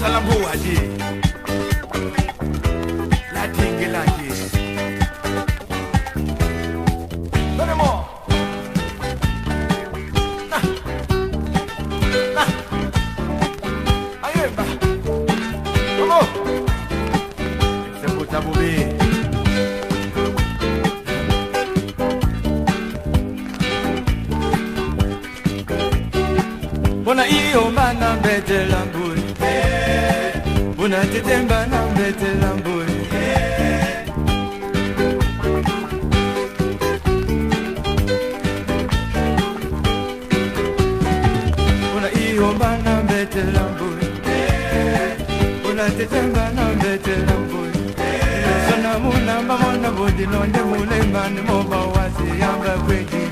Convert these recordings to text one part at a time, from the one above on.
Salambuaji, la Tingelaji. Venez-moi. Ayemba. Vamos. C'est pour t'abouber. Bona iyo mana bete lamburi, bona tetemba na bete lamburi. Bona iyo mana bete lamburi, bona tetemba na bete lamburi. Sana muna mama bodi londe mule mani moba wasi yamba kweki.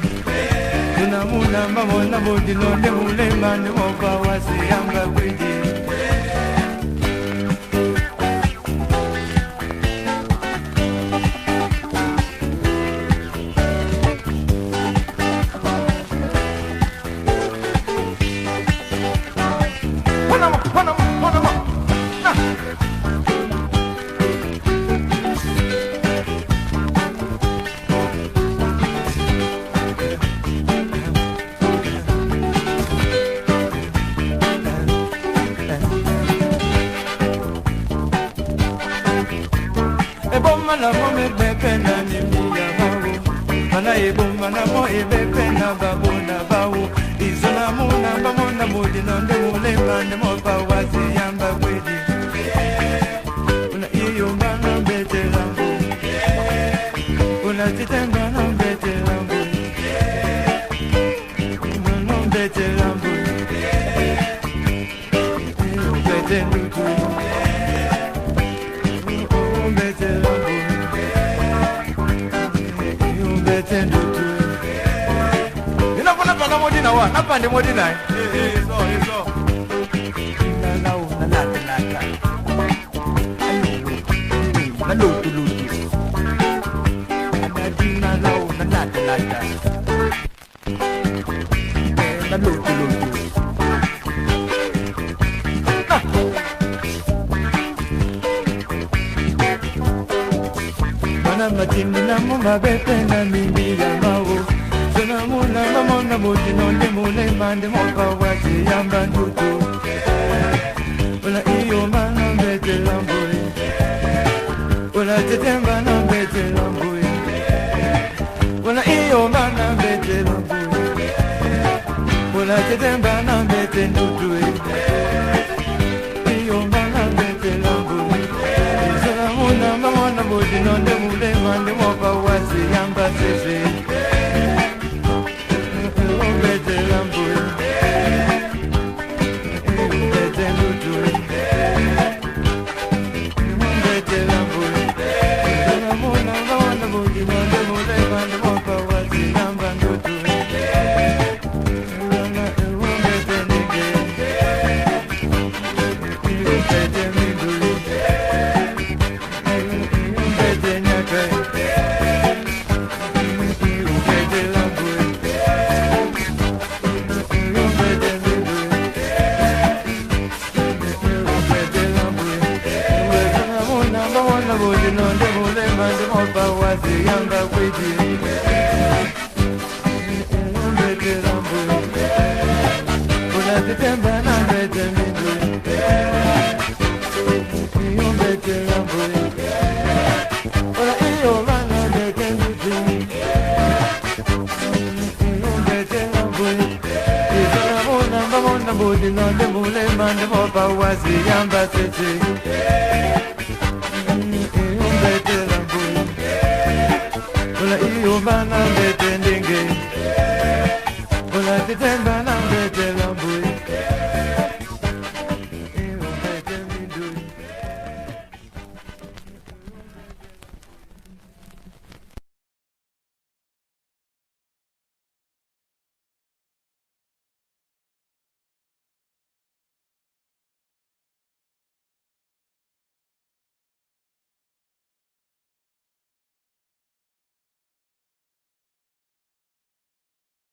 Muna mama bodi londe mule mani moba wasi yamba kweki. Mana mo me bebe na ni miya bawo, mana ebo mana mo e bebe na babu na bawo. Izona mo na bawo na mo di nonde mo le mane mo bawa si yamba kwedi. Una iyo mana bete lambo, una titenda na bete lambo, no bete lambo, bete lutu. Modina wa napande modina so la lu Nadina la lu Mana matinina mo mabete na mindiga mawo. Muna mama mudi nonde mule mande moka wasi yamba ndutu. Una iyo mana bete lambui, una tetemba na bete lambui, una iyo mana bete lambui, una tetemba na bete ndutu. Iyo mana bete lambui, muna mama mudi nonde mule mande moka wasi yamba sese. Bana